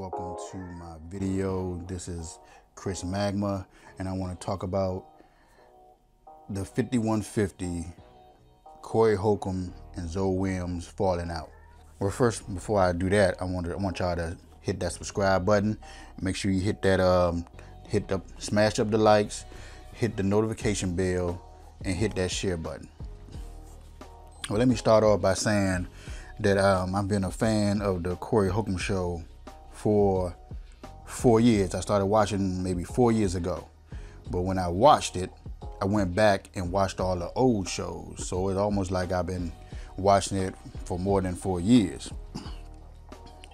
welcome to my video. This is Chris Magma, and I want to talk about the 5150 Corey Holcomb and Zoe Williams falling out. Well, first, before I do that, I want y'all to hit that subscribe button. Make sure you hit that smash up the likes, hit the notification bell, and hit that share button. Well, let me start off by saying that I've been a fan of the Corey Holcomb show for 4 years. I started watching maybe 4 years ago. But when I watched it, I went back and watched all the old shows. So it's almost like I've been watching it for more than 4 years.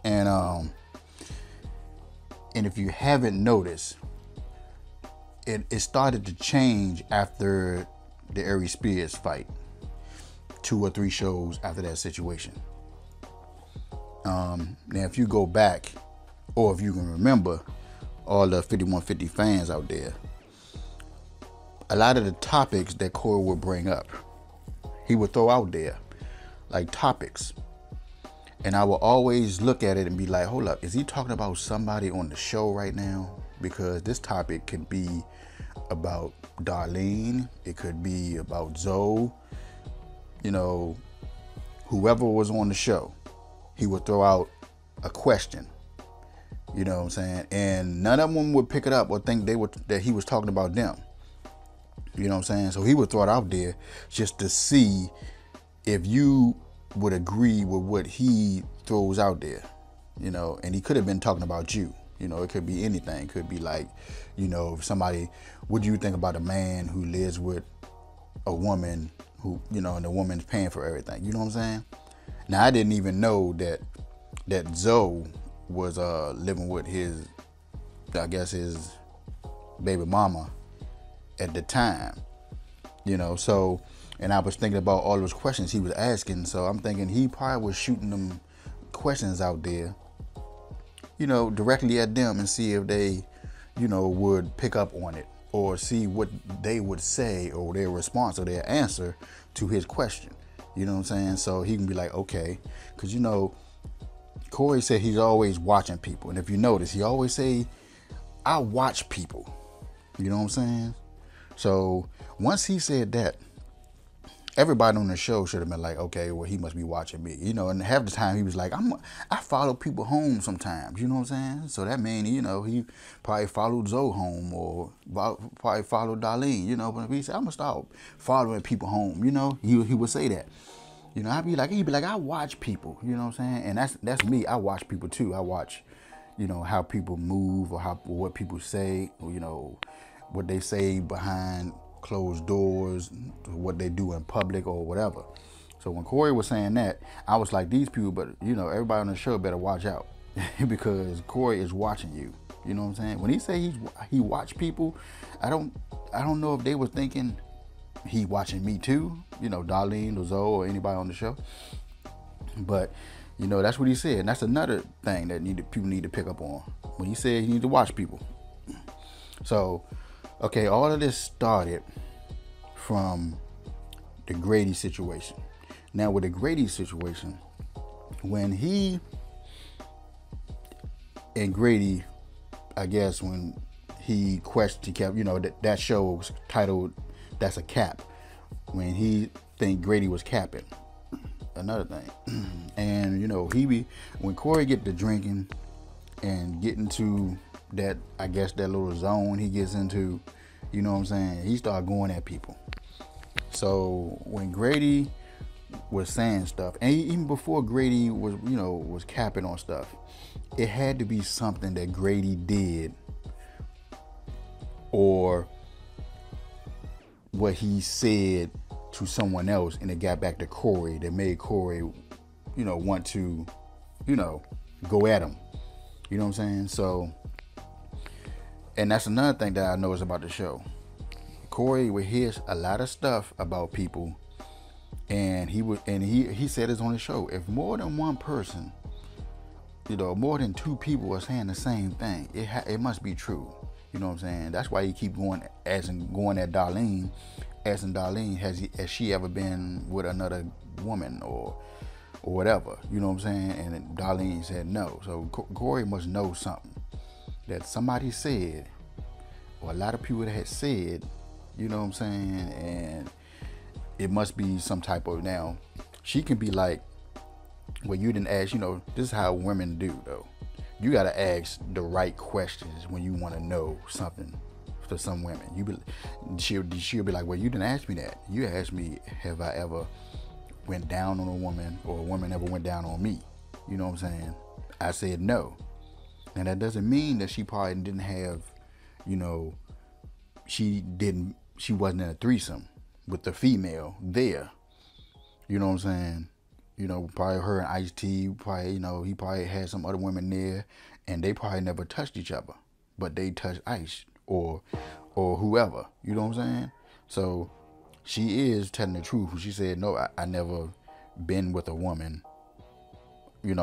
And if you haven't noticed, it started to change after the Ari Spears fight. 2 or 3 shows after that situation. Now, if you go back, or if you can remember, all the 5150 fans out there, a lot of the topics that Corey would bring up, he would throw out there, like topics. And I would always look at it and be like, hold up, is he talking about somebody on the show right now? Because this topic could be about Darlene, it could be about Zoe, you know, whoever was on the show, he would throw out a question. You know what I'm saying? And none of them would pick it up or think that he was talking about them. You know what I'm saying? So he would throw it out there just to see if you would agree with what he throws out there. You know, and he could have been talking about you. You know, it could be anything. It could be like, you know, somebody, what do you think about a man who lives with a woman who, you know, and the woman's paying for everything? You know what I'm saying? Now, I didn't even know that Zoe was living with his baby mama at the time, you know. So, and I was thinking about all those questions he was asking. So I'm thinking he probably was shooting them questions out there, you know, directly at them and see if they, you know, would pick up on it or see what they would say or their response or their answer to his question. You know what I'm saying? So he can be like, okay, because, you know, Corey said he's always watching people. And if you notice, he always say, I watch people. You know what I'm saying? So once he said that, everybody on the show should have been like, okay, well, he must be watching me. You know, and half the time he was like, I follow people home sometimes. You know what I'm saying? So that means, you know, he probably followed Zoe home or probably followed Darlene. You know, but if he said, I'm going to start following people home, you know, he would say that. You know, he'd be like, I watch people, you know what I'm saying? And that's me. I watch people too. I watch, you know, how people move or what people say, or, you know, what they say behind closed doors, what they do in public or whatever. So when Corey was saying that, I was like, these people, but, you know, everybody on the show better watch out because Corey is watching you. You know what I'm saying? When he say he watch people, I don't know if they were thinking he watching me too, you know, Darlene or Zoe or anybody on the show. But, you know, that's what he said. And that's another thing that people need to pick up on. When he said he need to watch people. So, okay, all of this started from the Grady situation. Now with the Grady situation, when he and Grady, I guess when he kept, you know, that show was titled That's a Cap, when he think Grady was capping. Another thing. And, you know, when Corey get to drinking and get into that, I guess, that little zone he gets into, you know what I'm saying, he started going at people. So when Grady was saying stuff, and even before Grady was, you know, was capping on stuff, it had to be something that Grady did or what he said to someone else, and it got back to Corey, that made Corey, you know, want to, you know, go at him. You know what I'm saying? So, and that's another thing that I noticed about the show. Corey would hear a lot of stuff about people, and he said this on the show. If more than one person, you know, more than 2 people are saying the same thing, it must be true. You know what I'm saying? That's why he keep going at Darlene, asking Darlene, has she ever been with another woman or or whatever. You know what I'm saying? And Darlene said no. So Corey must know something that somebody said, or a lot of people that had said, you know what I'm saying? And it must be some type of, now, she can be like, well, you didn't ask, this is how women do, though. You got to ask the right questions when you want to know something. To some women, she'll be like, well, you didn't ask me that. You asked me, have I ever went down on a woman, or a woman ever went down on me? You know what I'm saying? I said no. And that doesn't mean that she probably didn't have, she wasn't in a threesome with the female there. You know what I'm saying? Probably her and Ice-T, probably, he probably had some other women there, and they probably never touched each other, but they touched Ice or whoever. You know what I'm saying? So she is telling the truth. She said, no, I never been with a woman, in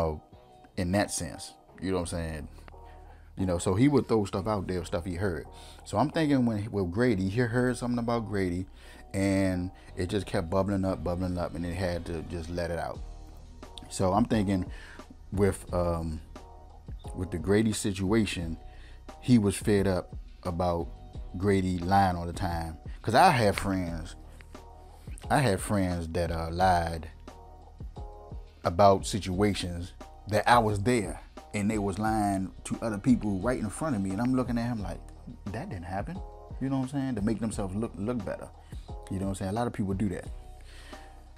that sense. You know what I'm saying? So he would throw stuff out there, stuff he heard. So I'm thinking with Grady, he heard something about Grady, and it just kept bubbling up, and it had to just let it out. So I'm thinking with the Grady situation, he was fed up about Grady lying all the time. Because I had friends that lied about situations that I was there, and they was lying to other people right in front of me, and I'm looking at him like, that didn't happen. You know what I'm saying? To make themselves look better. You know what I'm saying? A lot of people do that.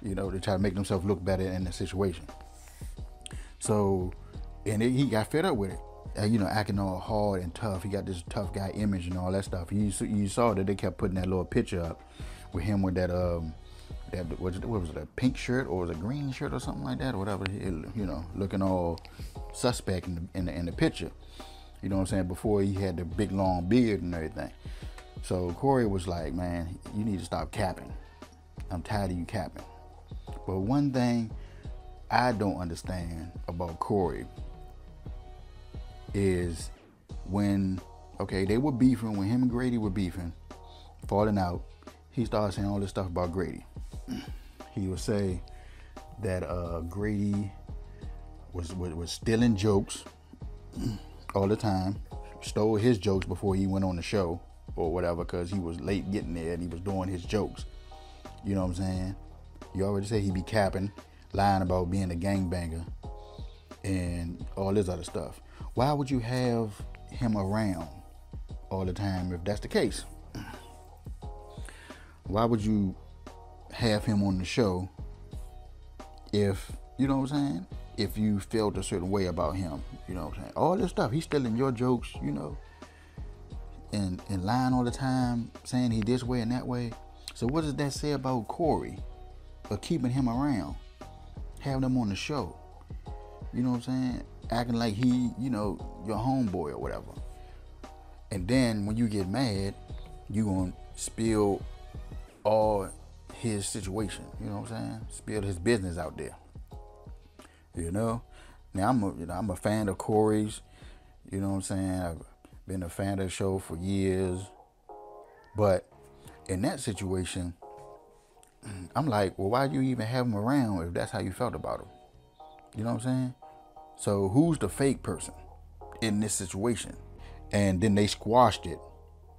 They try to make themselves look better in the situation. So, and he got fed up with it. Acting all hard and tough. He got this tough guy image and all that stuff. You saw that they kept putting that little picture up with him with that what was it, a pink shirt or was it a green shirt or something like that or whatever. Looking all suspect in the picture. You know what I'm saying? Before he had the big long beard and everything. So Corey was like, man, you need to stop capping. I'm tired of you capping. But one thing I don't understand about Corey is when they were beefing, when him and Grady were beefing, falling out, he started saying all this stuff about Grady. He would say that Grady was stealing jokes all the time, stole his jokes before he went on the show or whatever, because he was late getting there and he was doing his jokes. You know what I'm saying? You already say he be capping, lying about being a gangbanger and all this other stuff. Why would you have him around all the time if that's the case? Why would you have him on the show if, you know what I'm saying, if you felt a certain way about him? You know what I'm saying? All this stuff, he's stealing your jokes, and lying all the time, saying he this way and that way. So what does that say about Corey for keeping him around, having him on the show? You know what I'm saying? Acting like he, your homeboy or whatever. And then when you get mad, you gonna spill all his situation. You know what I'm saying? Spill his business out there. Now I'm a fan of Corey's. You know what I'm saying? I've been a fan of the show for years. But in that situation, I'm like, well, why'd you even have him around if that's how you felt about him? You know what I'm saying? So who's the fake person in this situation? And then they squashed it.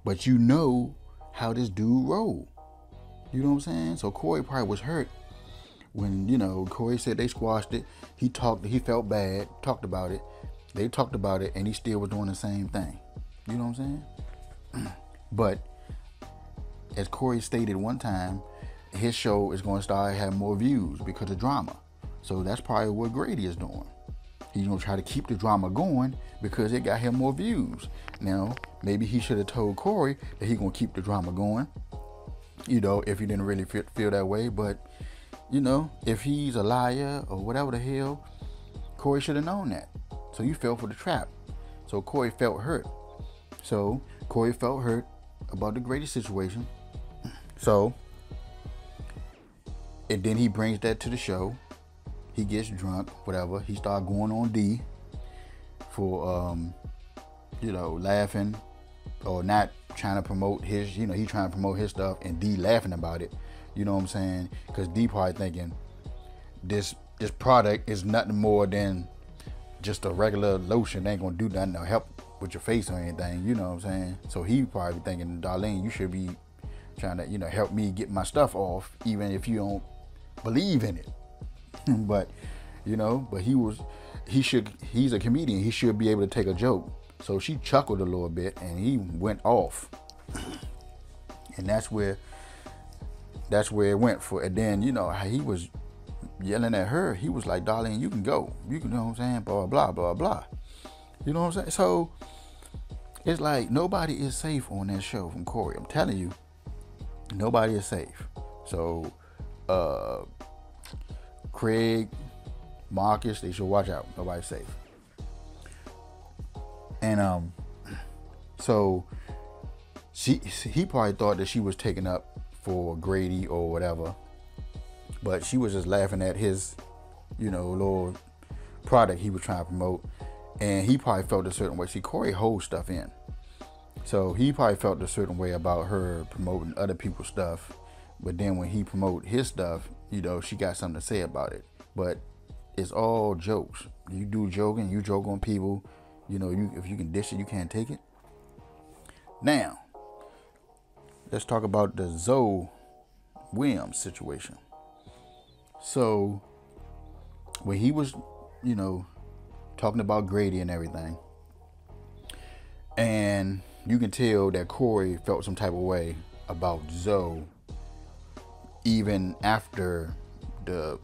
But you know how this dude rolled. You know what I'm saying? So Corey probably was hurt when, Corey said they squashed it. He felt bad, talked about it. They talked about it, and he still was doing the same thing. You know what I'm saying? But as Corey stated one time, his show is going to start having more views because of drama. So that's probably what Grady is doing. He's going to try to keep the drama going because it got him more views. Now, maybe he should have told Corey that he's going to keep the drama going, if he didn't really feel that way. But, if he's a liar or whatever the hell, Corey should have known that. So you fell for the trap. So Corey felt hurt. About the Grady situation. So, and then he brings that to the show. He gets drunk, whatever. He started going on D for, laughing or not trying to promote his, he trying to promote his stuff and D laughing about it. You know what I'm saying? Because D probably thinking this this product is nothing more than just a regular lotion. It ain't gonna do nothing to help with your face or anything, you know what I'm saying? So he probably thinking, Darlene, you should be trying to, help me get my stuff off, even if you don't believe in it. But, he's a comedian. He should be able to take a joke. So she chuckled a little bit and he went off. And that's where it went for. And then, how he was yelling at her. He was like, Darlene, you can go. You can, know what I'm saying? Blah, blah, blah, blah. You know what I'm saying? So it's like nobody is safe on that show from Corey. I'm telling you, nobody is safe. So Craig, Marcus, they should watch out. Nobody's safe. And so he probably thought that she was taking up for Grady or whatever, but she was just laughing at his, little product he was trying to promote, and he probably felt a certain way. See, Corey holds stuff in, so he probably felt a certain way about her promoting other people's stuff, but then when he promote his stuff, she got something to say about it. But it's all jokes. You do joking, you joke on people. If you can dish it, you can't take it. Now, let's talk about the Zoe Williams situation. So, when he was, talking about Grady and everything, and you can tell that Corey felt some type of way about Zoe, even after the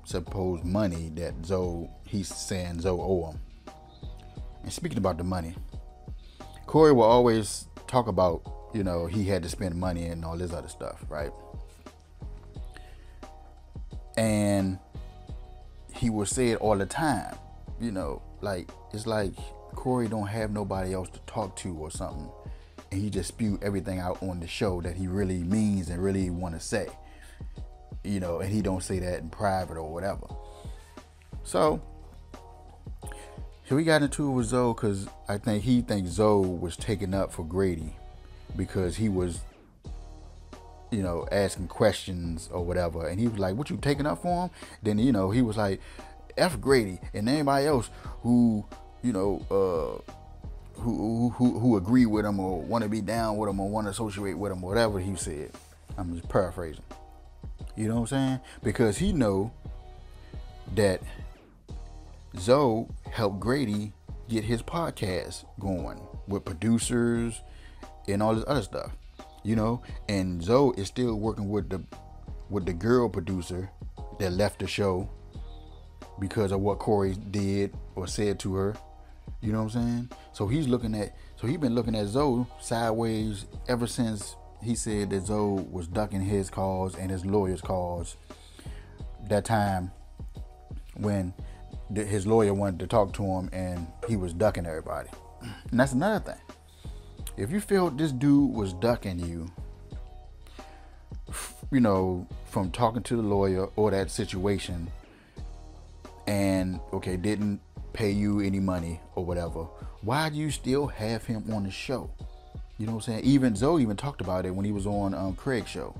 supposed money that he's saying Zoe owe him. And speaking about the money, Corey will always talk about, he had to spend money and all this other stuff, right? And he will say it all the time, it's like Corey don't have nobody else to talk to or something. And he just spew everything out on the show that he really means and really want to say, and he don't say that in private or whatever. So, we got into it with Zoe because I think he thinks Zoe was taken up for Grady because he was, asking questions or whatever. And he was like, what, you taking up for him? Then, he was like, F Grady and anybody else who, who agree with him or want to be down with him or want to associate with him, whatever he said. I'm just paraphrasing. You know what I'm saying? Because he know that Zoe helped Grady get his podcast going with producers and all this other stuff, and Zoe is still working with the girl producer that left the show because of what Corey did or said to her. You know what I'm saying? So he's been looking at Zoe sideways ever since he said that Zoe was ducking his calls and his lawyer's calls that time when his lawyer wanted to talk to him and he was ducking everybody. And that's another thing. If you feel this dude was ducking you, from talking to the lawyer or that situation and, didn't pay you any money or whatever, why do you still have him on the show? You know what I'm saying? Even Zoe even talked about it when he was on Craig's show.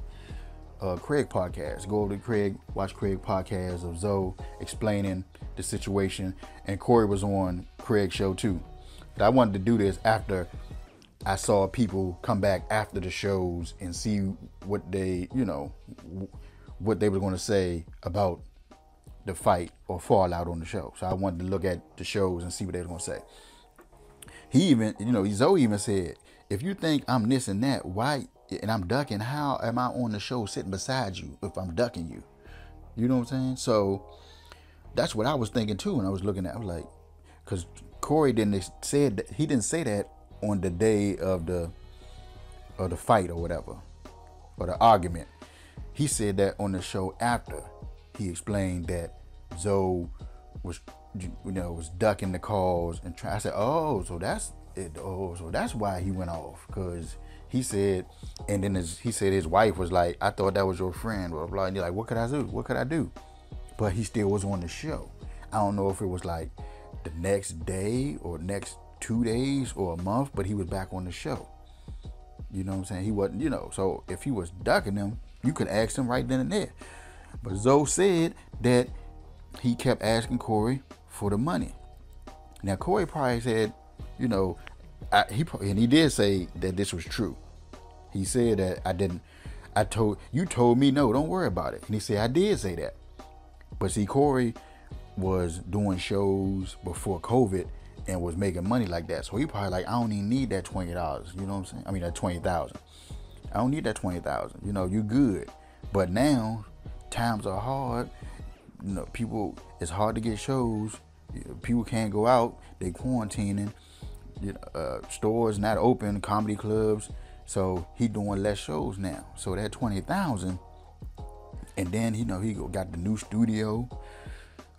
Craig podcast. Go over to Craig, watch Craig podcast of Zoe explaining the situation, and Corey was on Craig's show too. But I wanted to do this after I saw people come back after the shows and see what they, what they were going to say about the fight or fallout on the show. So I wanted to look at the shows and see what they were going to say. He even, Zoe even said, if you think I'm this and that, why? And I'm ducking, how am I on the show sitting beside you if I'm ducking you? You know what I'm saying? So that's what I was thinking too when I was looking at it. I was like, because Corey didn't say that on the day of the fight or whatever, or the argument. He said that on the show after he explained that Zoe was, was ducking the calls and I said, oh, so that's it. Oh, so that's why he went off, because he said, and then he said his wife was like, I thought that was your friend, blah, blah. And you're like, what could I do? What could I do? But he still was on the show. I don't know if it was like the next day or next 2 days or a month, but he was back on the show. You know what I'm saying? He wasn't, so if he was ducking him, you could ask him right then and there. But Zoe said that he kept asking Corey for the money. Now Corey probably said, you know, and he did say that this was true. He said that you told me no, don't worry about it. And he said, I did say that. But see, Corey was doing shows before COVID and was making money like that. So he probably like, I don't even need that $20. You know what I'm saying? I mean, that 20,000. I don't need that 20,000. You know, you good. But now times are hard. You know, it's hard to get shows. People can't go out. They quarantining. Stores not open, comedy clubs. So he doing less shows now. So that 20,000, and then he got the new studio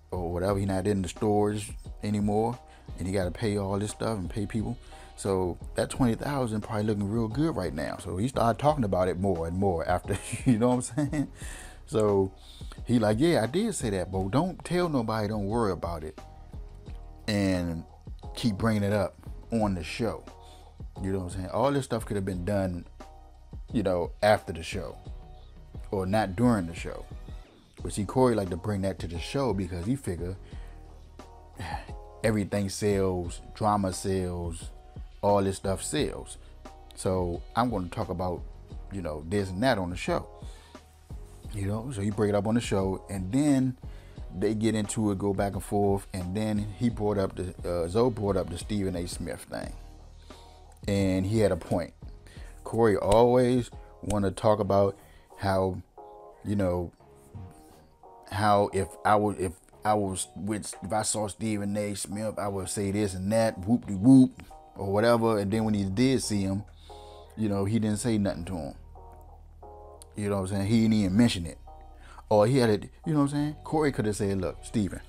or whatever. He not in the stores anymore, and he got to pay all this stuff and pay people. So that 20,000 probably looking real good right now. So he started talking about it more and more after, you know what I'm saying? So he like, yeah, I did say that, but don't tell nobody, don't worry about it, and keep bringing it up on the show. You know what I'm saying? All this stuff could have been done, after the show or not during the show. But see, Corey like to bring that to the show because he figure everything sells, drama sells, all this stuff sells. So I'm going to talk about, this and that on the show. So you bring it up on the show, and then they get into it, go back and forth, and then Zoe brought up the Stephen A. Smith thing. And he had a point. Corey always want to talk about how, if I saw Stephen A. Smith, I would say this and that, whoop de whoop, or whatever. And then when he did see him, he didn't say nothing to him. You know what I'm saying? He didn't even mention it. Or he had it, you know what I'm saying? Corey could have said, look, Stephen,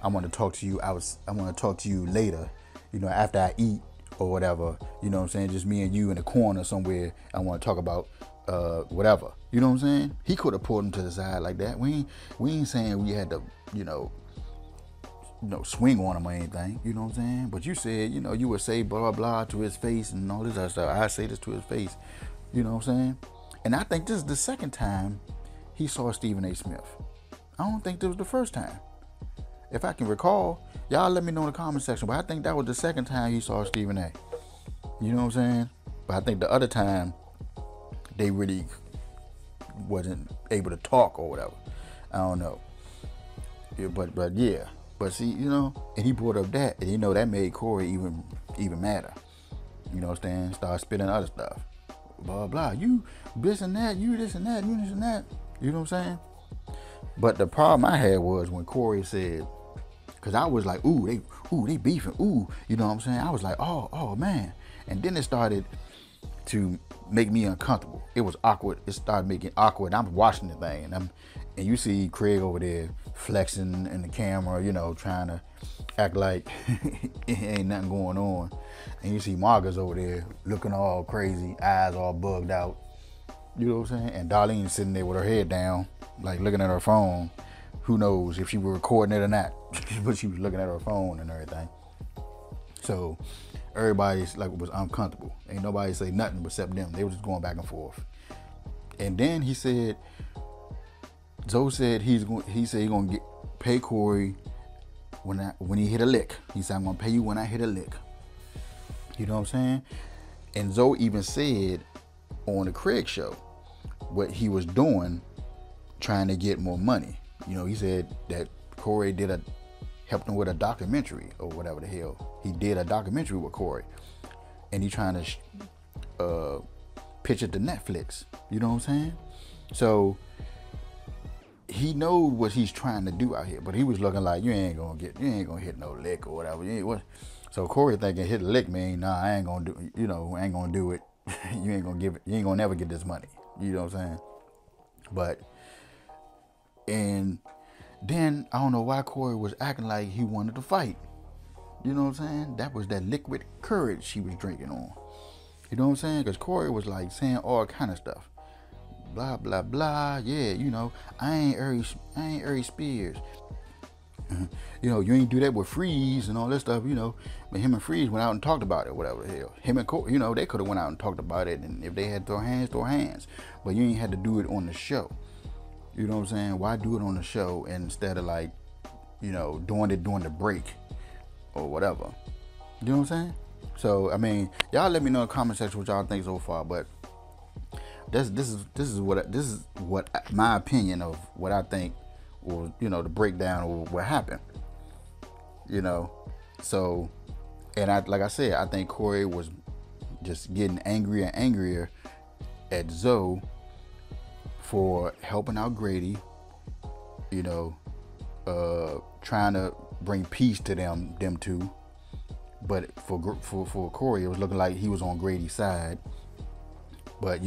I want to talk to you. I want to talk to you later, after I eat or whatever. You know what I'm saying? Just me and you in a corner somewhere. I want to talk about whatever. You know what I'm saying? He could have pulled him to the side like that. We ain't saying we had to, swing on him or anything. You know what I'm saying? But you said, you would say blah, blah to his face and all this other stuff. I say this to his face. You know what I'm saying? And I think this is the second time he saw Stephen A. Smith. I don't think this was the first time. If I can recall, y'all let me know in the comment section, but I think that was the second time he saw Stephen A. You know what I'm saying? But I think the other time, they really wasn't able to talk or whatever. I don't know. Yeah, but yeah. But see, and he brought up that, and that made Corey even madder. You know what I'm saying? Start spitting other stuff. Blah, blah. You this and that, you this and that, you this and that. You know what I'm saying? But the problem I had was when Corey said, because I was like, they beefing, you know what I'm saying? I was like, oh man. And then it started to make me uncomfortable. It was awkward. It started making awkward. I'm watching the thing, and you see Craig over there flexing in the camera, trying to act like ain't nothing going on. And you see Marga's over there looking all crazy, eyes all bugged out. You know what I'm saying? And Darlene sitting there with her head down, like looking at her phone. Who knows if she was recording it or not, but she was looking at her phone and everything. So everybody's like was uncomfortable. Ain't nobody say nothing except them. They were just going back and forth. And then he said, Zoe said he gonna pay Corey when he hit a lick. He said, I'm gonna pay you when I hit a lick. You know what I'm saying? And Zoe even said on the Craig show what he was doing, trying to get more money. He said that Corey helped him with a documentary or whatever the hell. He did a documentary with Corey, and he trying to pitch it to Netflix. You know what I'm saying? So he knows what he's trying to do out here, but he was looking like you ain't gonna hit no lick or whatever. So Corey thinking hit a lick mean, nah, I ain't gonna do, I ain't gonna do it. You ain't gonna never get this money. You know what I'm saying? But, and then I don't know why Corey was acting like he wanted to fight. You know what I'm saying? That was that liquid courage she was drinking on. You know what I'm saying? Because Corey was like saying all kind of stuff. Blah, blah, blah. Yeah, I ain't Ari Spears. You ain't do that with Freeze and all that stuff, But him and Freeze went out and talked about it, whatever the hell. Him and Corey, they could have went out and talked about it, and if they had to throw hands. But you ain't had to do it on the show. You know what I'm saying? Why do it on the show instead of like doing it during the break or whatever. You know what I'm saying? So I mean, y'all let me know in the comment section what y'all think so far. But this is what my opinion of what I think, or the breakdown of what happened. So, and like I said, I think Corey was just getting angrier and angrier at Zoe for helping out Grady, trying to bring peace to them two. But for Corey, it was looking like he was on Grady's side. But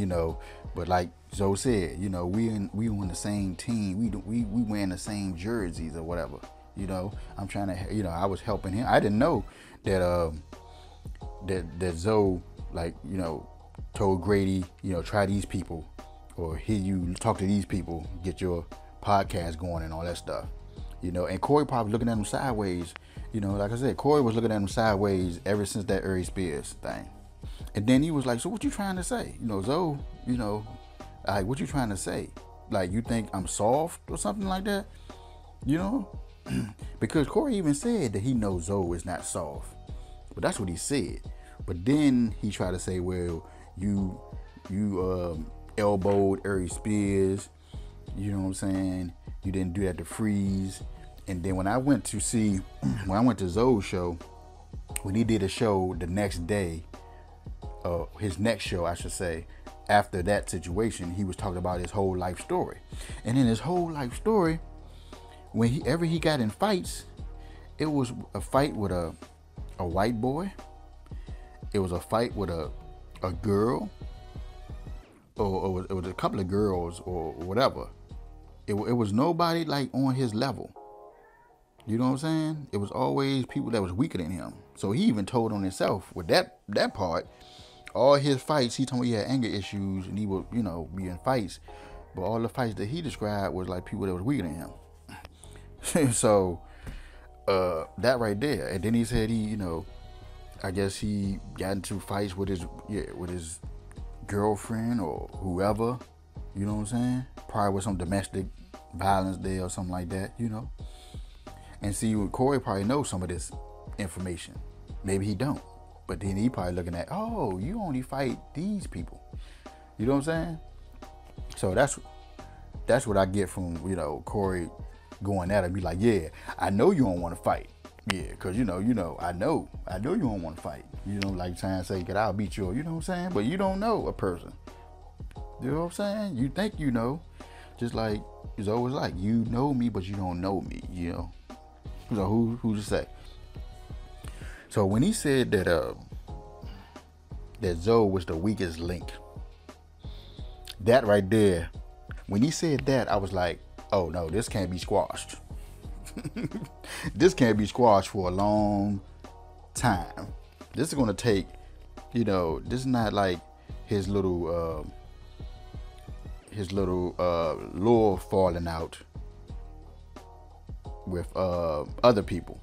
but like Zoe said, we on the same team. We wearing the same jerseys or whatever. I'm trying to, I was helping him. I didn't know that that Zoe, like, told Grady, try these people, or hear you talk to these people, get your podcast going and all that stuff. And Corey probably looking at him sideways. Like I said, Corey was looking at him sideways ever since that Ari Spears thing. And then he was like, so what you trying to say? Zoe, like, what you trying to say? Like, you think I'm soft or something like that? Because Corey even said that he knows Zoe is not soft. But that's what he said. But then he tried to say, well, you elbowed Ari Spears. You know what I'm saying? You didn't do that to Freeze. And then when I went to Zoe's show, when he did a show the next day, his next show, I should say, after that situation, he was talking about his whole life story. And in his whole life story, whenever he got in fights, it was a fight with a white boy. It was a fight with a girl, or it was a couple of girls or whatever. It was nobody like on his level. You know what I'm saying? It was always people that was weaker than him. So he even told on himself with that part. All his fights, he told me he had anger issues and he would, be in fights. But all the fights that he described was like people that was weaker than him. So that right there. And then he said he, I guess he got into fights with his girlfriend or whoever. You know what I'm saying? Probably with some domestic violence there or something like that, And see, Corey probably knows some of this information. Maybe he don't. But then he probably looking at, oh, you only fight these people. You know what I'm saying? So that's what I get from, Corey going at him. Be like, yeah, I know you don't want to fight. Yeah, because, I know you don't want to fight. Like trying to say, I'll beat you, you know what I'm saying? But you don't know a person. You know what I'm saying? You think you know. Just like it's always like, you know me, but you don't know me, So who to say? So when he said that Zoe was the weakest link, that right there, when he said that, I was like, oh no, this can't be squashed. This can't be squashed for a long time. This is gonna take, this is not like his little lure falling out with other people.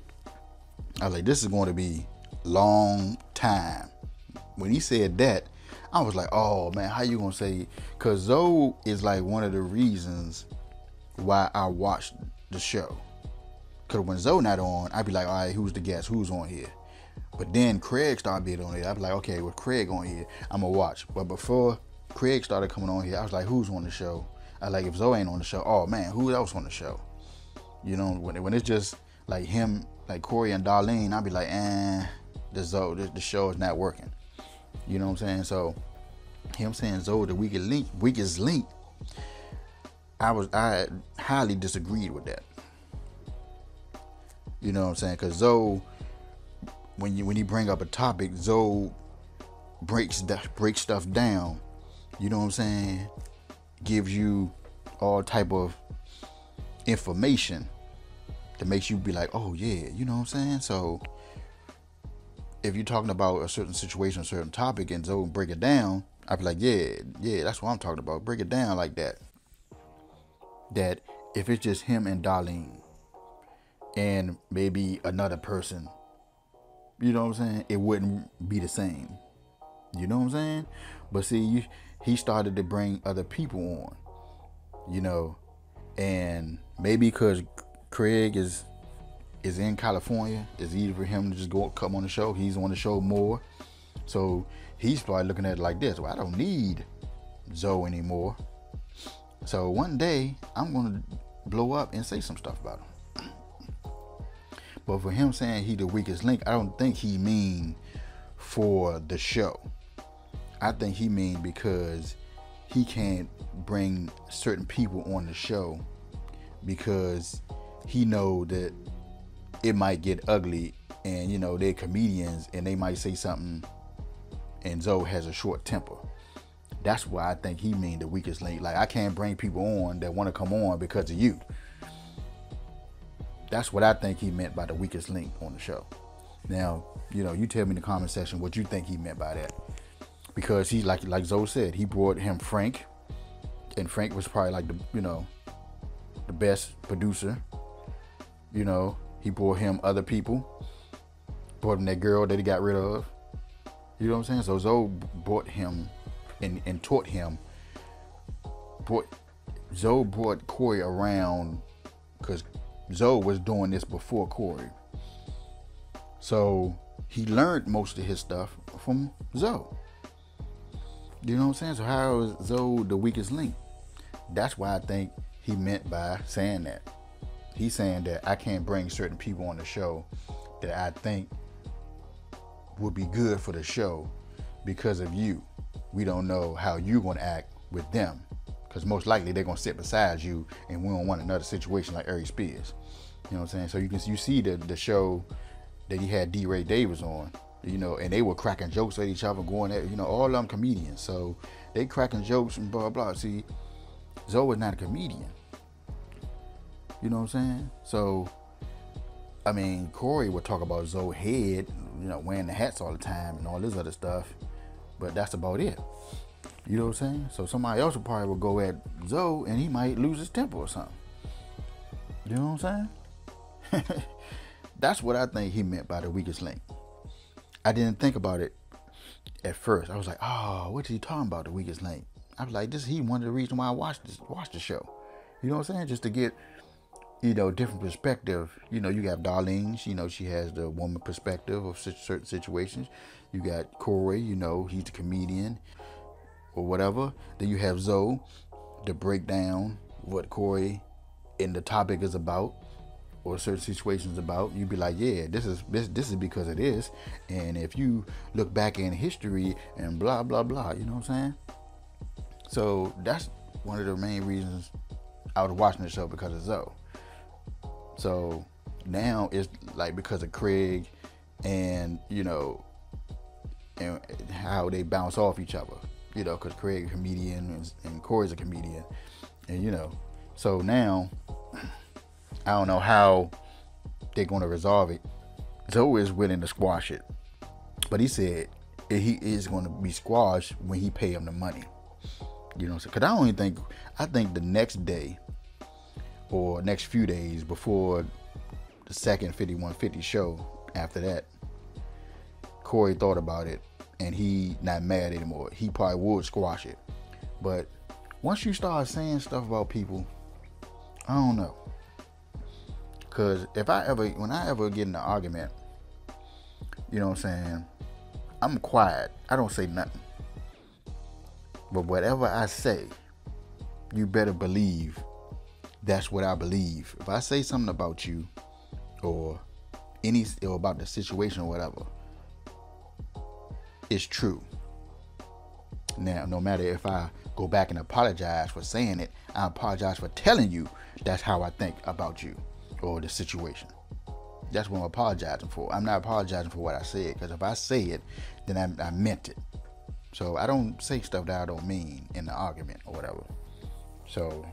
I was like, this is going to be long time. When he said that, I was like, oh man, how you gonna say? Cause Zoe is like one of the reasons why I watched the show. Cause when Zoe not on, I'd be like, all right, who's the guest? Who's on here? But then Craig started being on here. I'd be like, okay, with Craig on here, I'm gonna watch. But before Craig started coming on here, I was like, who's on the show? I like, if Zoe ain't on the show, oh man, who else on the show? When it's just like him, like Corey and Darlene, I'd be like, the show is not working. You know what I'm saying? So him saying Zoe the weakest link, I highly disagreed with that. You know what I'm saying? Because Zoe, when you bring up a topic, Zoe breaks stuff down. You know what I'm saying? Gives you all type of information that makes you be like, oh yeah, you know what I'm saying? So if you're talking about a certain situation, a certain topic, and Zoe break it down, I'd be like, yeah, that's what I'm talking about. Break it down like that. That if it's just him and Darlene and maybe another person, you know what I'm saying, it wouldn't be the same. You know what I'm saying? But see, he started to bring other people on, and maybe because Craig is is in California. It's easy for him to just come on the show. He's on the show more. So he's probably looking at it like this. Well, I don't need Zoe anymore. So one day I'm going to blow up and say some stuff about him. But for him saying he the weakest link, I don't think he mean for the show. I think he mean because he can't bring certain people on the show because he know that it might get ugly, and you know they're comedians and they might say something and Zoe has a short temper. That's why I think he mean the weakest link. Like, I can't bring people on that want to come on because of you. That's what I think he meant by the weakest link on the show. Now, you know, you tell me in the comment section what you think he meant by that. Because he, like Zoe said, he brought him Frank, and Frank was probably like the best producer. You know, he brought him other people, brought him that girl that he got rid of. You know what I'm saying? So Zoe brought him and taught him. Zoe brought Corey around because Zoe was doing this before Corey. So he learned most of his stuff from Zoe. You know what I'm saying? So how is Zoe the weakest link? That's why I think he meant by saying that. He's saying that I can't bring certain people on the show that I think would be good for the show because of you. We don't know how you're going to act with them, because most likely they're going to sit beside you, and we don't want another situation like Ari Spears. You know what I'm saying? So you see the show that he had D. Ray Davis on, you know, and they were cracking jokes at each other, going at, you know, all of them comedians. So they cracking jokes and blah, blah. See, Zoe was not a comedian. You know what I'm saying? So, I mean, Corey would talk about Zoe head, you know, wearing the hats all the time and all this other stuff, but that's about it. You know what I'm saying? So somebody else would probably go at Zoe and he might lose his temper or something. You know what I'm saying? That's what I think he meant by the weakest link. I didn't think about it at first. I was like, oh, what is he talking about, the weakest link? I was like, he one of the reasons why I watched the show. You know what I'm saying? Just to get, you know, different perspective. You know, you got Darlene, you know, she has the woman perspective of certain situations. You got Corey, you know, he's the comedian or whatever. Then you have Zoe to break down what Corey and the topic is about or certain situations about. You'd be like, yeah, this is because of this. And if you look back in history and blah, blah, blah, you know what I'm saying? So that's one of the main reasons I was watching the show, because of Zoe. So now it's like because of Craig and, you know, and how they bounce off each other, you know, because Craig is a comedian and Corey's a comedian, and, you know, so now I don't know how they're going to resolve it. Zoe is willing to squash it, but he said he is going to be squashed when he pay him the money. You know, because I think the next day or next few days before the second 5150 show, after that, Corey thought about it and he not mad anymore. He probably would squash it. But once you start saying stuff about people, I don't know. Because when I ever get in an argument, you know what I'm saying, I'm quiet. I don't say nothing. But whatever I say, you better believe that's what I believe. If I say something about you or about the situation or whatever, it's true. Now, no matter if I go back and apologize for saying it, I apologize for telling you that's how I think about you or the situation. That's what I'm apologizing for. I'm not apologizing for what I said, because if I say it, then I meant it. So I don't say stuff that I don't mean in the argument or whatever. So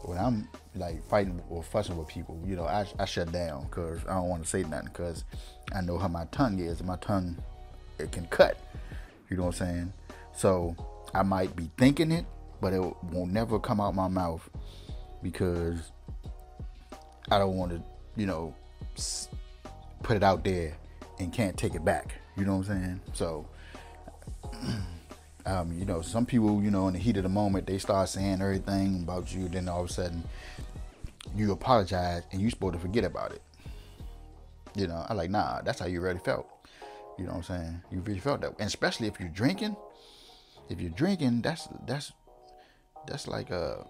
when I'm like fighting or fussing with people, you know, I shut down, because I don't want to say nothing, because I know how my tongue is, and my tongue, it can cut. You know what I'm saying? So I might be thinking it, but it won't never come out my mouth, because I don't want to, you know, put it out there and can't take it back. You know what I'm saying? So, you know, some people, you know, in the heat of the moment, they start saying everything about you. Then all of a sudden, you apologize and you're supposed to forget about it. You know, I like, nah, that's how you really felt. You know what I'm saying? You really felt that. And especially if you're drinking. If you're drinking, that's like a,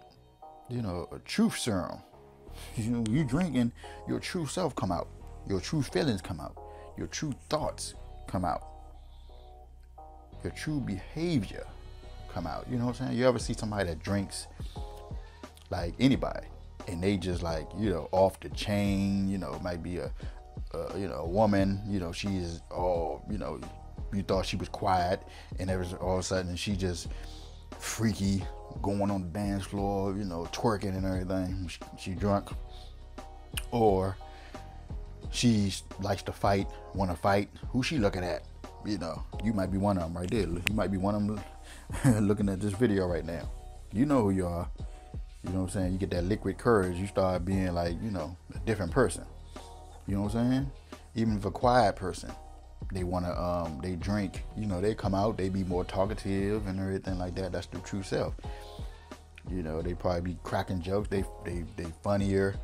you know, a truth serum. You know, you drinking, your true self come out. Your true feelings come out. Your true thoughts come out. Your true behavior come out. You know what I'm saying? You ever see somebody that drinks, like anybody, and they just like, you know, off the chain, you know, it might be a you know, a woman, you know, she is all, you know, you thought she was quiet, and there was all of a sudden she just freaky, going on the dance floor, you know, twerking and everything. She drunk. Or she likes to fight, want to fight. Who she looking at? You know, you might be one of them right there. You might be one of them looking at this video right now. You know who you are. You know what I'm saying? You get that liquid courage. You start being like, you know, a different person. You know what I'm saying? Even if a quiet person, they want to, they drink, you know, they come out, they be more talkative and everything like that. That's the true self. You know, they probably be cracking jokes. They funnier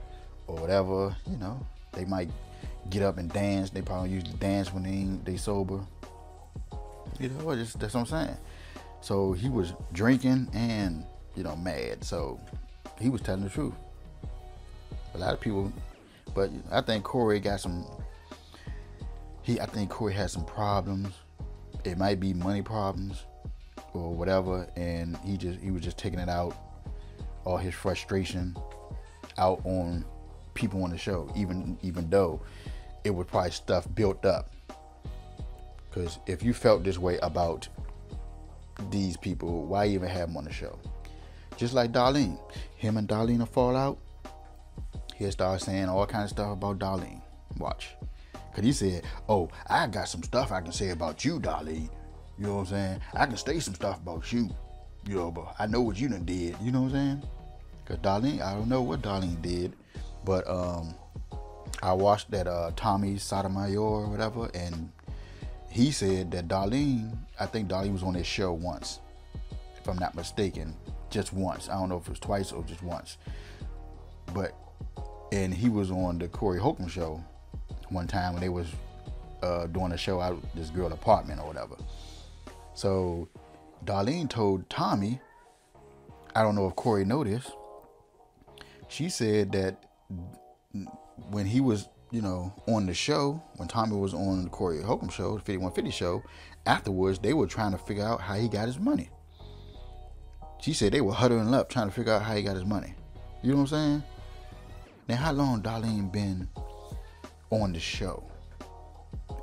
or whatever. You know, they might get up and dance. They probably used to dance when they sober. You know, that's what I'm saying. So he was drinking and, you know, mad. So he was telling the truth. A lot of people, but I think Corey got some. I think Corey had some problems. It might be money problems or whatever, and he was just taking it out, all his frustration, out on people on the show. Even though it was probably stuff built up. Because if you felt this way about these people, why even have them on the show? Just like Darlene, him and Darlene will fall out. He'll start saying all kinds of stuff about Darlene. Watch. Because he said, oh, I got some stuff I can say about you, Darlene. You know what I'm saying? I can say some stuff about you. You know, but I know what you done did. You know what I'm saying? Because Darlene, I don't know what Darlene did. But I watched that Tommy Sotomayor or whatever. And he said that Darlene, I think Darlene was on his show once. If I'm not mistaken. Just once. I don't know if it was twice or just once. And he was on the Corey Holcomb show one time when they was doing a show out of this girl apartment or whatever. So Darlene told Tommy, I don't know if Corey noticed, she said that when he was, you know, on the show, when Tommy was on the Corey Holcomb show, the 5150 show, afterwards they were trying to figure out how he got his money. She said they were huddling up trying to figure out how he got his money. You know what I'm saying? Now, how long Darlene been on the show?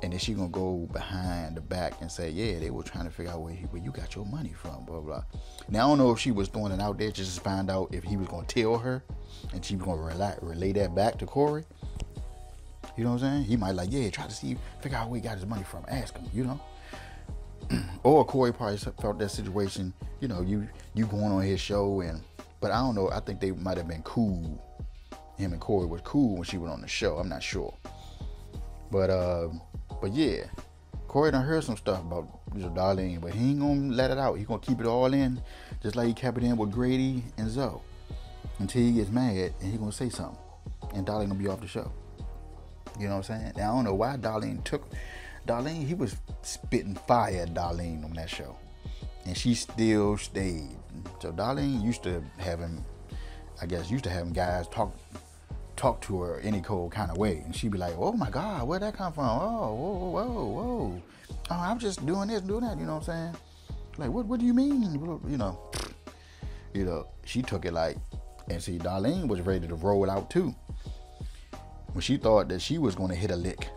And then she gonna go behind the back and say, yeah, they were trying to figure out where you got your money from, blah, blah. Now, I don't know if she was throwing it out there just to find out if he was gonna tell her and she was gonna relay that back to Corey. You know what I'm saying? He might like, yeah, try to figure out where he got his money from. Ask him, you know? Or Corey probably felt that situation, you know, you going on his show but I don't know, I think they might have been cool. Him and Corey was cool when she went on the show. I'm not sure. But yeah, Corey done heard some stuff about, you know, Darlene, but he ain't gonna let it out. He gonna keep it all in, just like he kept it in with Grady and Zoe, until he gets mad and he gonna say something, and Darlene gonna be off the show. You know what I'm saying? Now I don't know why Darlene, he was spitting fire at Darlene on that show, and she still stayed. So Darlene used to having guys talk to her any cold kind of way, and she'd be like, oh my God, where'd that come from? Oh, whoa. Oh, I'm just doing this, doing that, you know what I'm saying? Like, what do you mean? You know, she took it like, and see, Darlene was ready to roll out too. When she thought that she was going to hit a lick,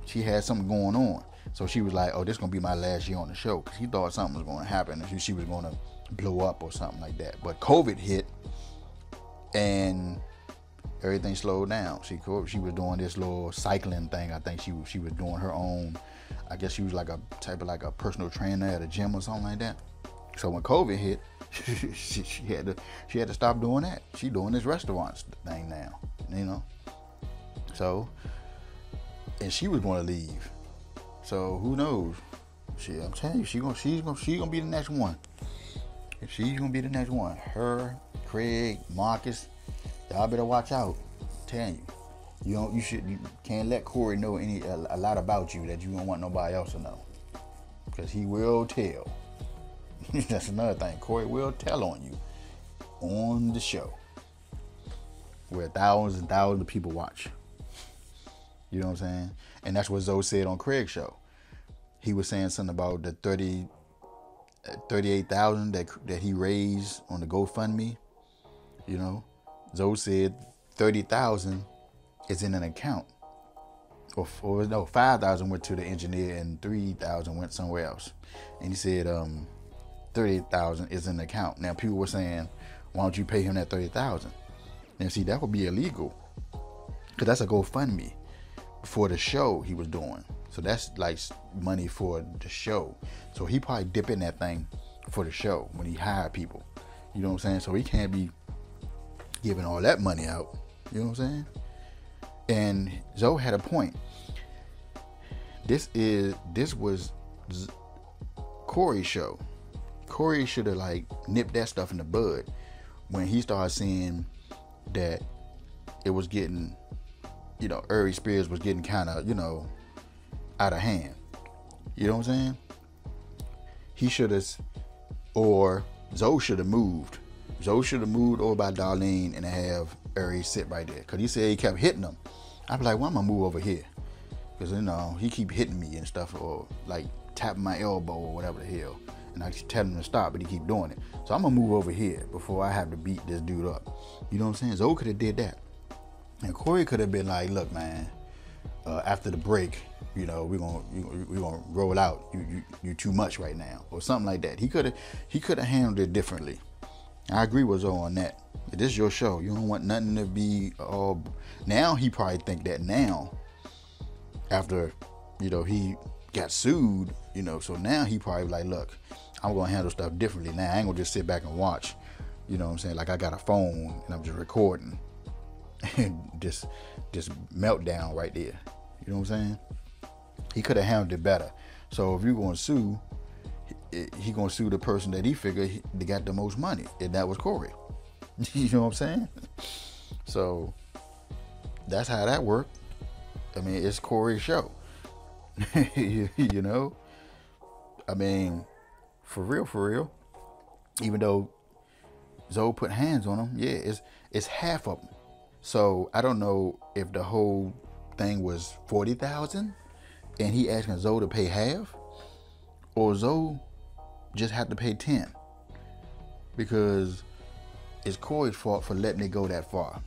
she had something going on. So she was like, oh, this is going to be my last year on the show. Because she thought something was going to happen. And she was going to blow up or something like that. But COVID hit and everything slowed down. She was doing this little cycling thing. I think she was doing her own. I guess she was like a type of like a personal trainer at a gym or something like that. So when COVID hit, she had to stop doing that. She doing this restaurants thing now, you know. So, and she was going to leave. So who knows? I'm telling you, she's gonna be the next one. She's gonna be the next one. Her, Craig, Marcus, y'all better watch out. I'm telling you, You can't let Corey know a lot about you that you don't want nobody else to know, because he will tell. That's another thing. Corey will tell on you on the show, where thousands and thousands of people watch. You know what I'm saying? And that's what Zoe said on Craig's show. He was saying something about the 38,000 that he raised on the GoFundMe. You know, Zoe said 30,000 is in an account, or no, 5,000 went to the engineer and 3,000 went somewhere else. And he said 38,000 is in the account. Now people were saying, why don't you pay him that 30,000? And see, that would be illegal, because that's a GoFundMe for the show he was doing. So that's like money for the show. So he probably dip in that thing for the show when he hired people. You know what I'm saying? So he can't be giving all that money out. You know what I'm saying? And Zoe had a point. This was Corey's show. Corey should have like nipped that stuff in the bud when he started seeing that it was getting, Ari Spears was getting kind of, out of hand. You know what I'm saying? He should have, or Zoe should have moved. Zoe should have moved over by Darlene and have Ari sit right there. Because he said he kept hitting him. I'd be like, well, I'm going to move over here. Because, he keep hitting me and stuff, or like tapping my elbow or whatever the hell. And I tell him to stop, but he keep doing it. So I'm going to move over here before I have to beat this dude up. You know what I'm saying? Zoe could have did that. And Corey could have been like, look, man, after the break, we're gonna roll out. You too much right now, or something like that. He could have handled it differently. I agree with Zoe on that. This is your show. You don't want nothing to be all. Now he probably think that now, after he got sued, so now he probably like, look, I'm gonna handle stuff differently now. I ain't gonna just sit back and watch. You know what I'm saying? Like I got a phone and I'm just recording. And just meltdown right there. You know what I'm saying? He could have handled it better. So if you're going to sue, he going to sue the person that he figured they got the most money, and that was Corey. You know what I'm saying? So that's how that worked. I mean, it's Corey's show. You know? I mean, for real. Even though Zoe put hands on him, yeah, it's half of them. So I don't know if the whole thing was 40,000 and he asking Zoe to pay half, or Zoe just had to pay 10, because it's Corey's fault for letting it go that far,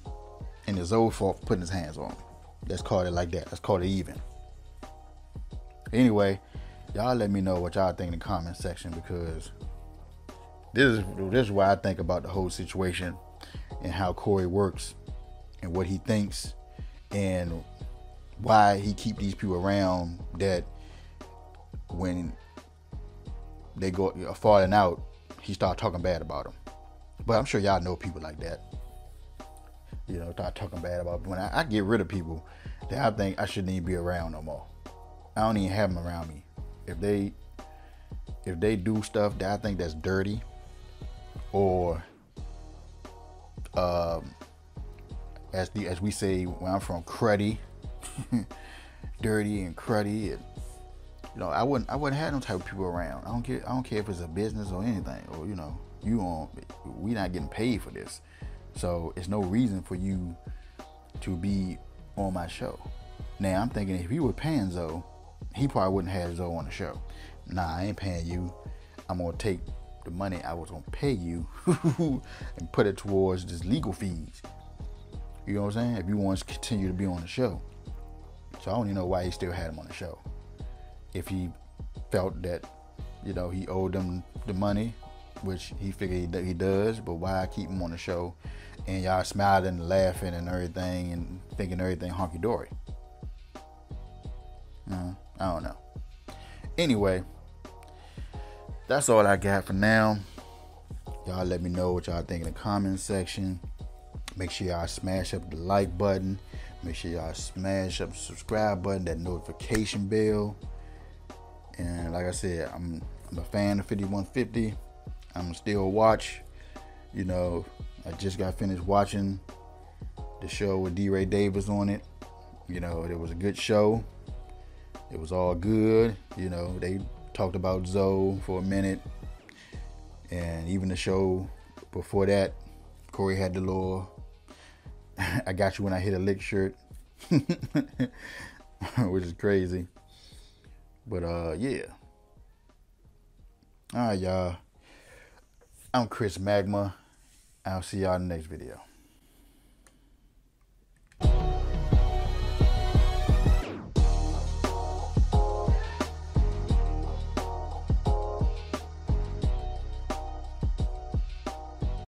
and it's Zoe's fault for putting his hands on him. Let's call it like that. Let's call it even. Anyway, y'all let me know what y'all think in the comment section, because this is what I think about the whole situation and how Corey works and what he thinks and why he keep these people around that when they go falling out, he start talking bad about them. But I'm sure y'all know people like that. Start talking bad about them. When I get rid of people that I think I shouldn't even be around no more, I don't even have them around me. If they do stuff that I think that's dirty, or as we say where I'm from, cruddy, dirty and cruddy, and I wouldn't have them type of people around. I don't care if it's a business or anything, or we not getting paid for this, so it's no reason for you to be on my show. Now I'm thinking if he was paying Zoe, he probably wouldn't have Zoe on the show. Nah, I ain't paying you. I'm gonna take the money I was gonna pay you and put it towards this legal fees. You know what I'm saying? If you want to continue to be on the show. So I don't even know why he still had him on the show. If he felt that, he owed them the money, which he figured he does, but why keep him on the show and y'all smiling and laughing and everything and thinking everything honky-dory? I don't know. Anyway, that's all I got for now. Y'all let me know what y'all think in the comment section. Make sure y'all smash up the like button. Make sure y'all smash up the subscribe button, that notification bell. And like I said, I'm a fan of 5150. I'm still watch. I just got finished watching the show with D. Ray Davis on it. You know, it was a good show. It was all good. You know, they talked about Zoe for a minute. And even the show before that, Corey had the little I got you when I hit a lick shirt. Which is crazy. But yeah. Alright, y'all. I'm Chris Magma. I'll see y'all in the next video.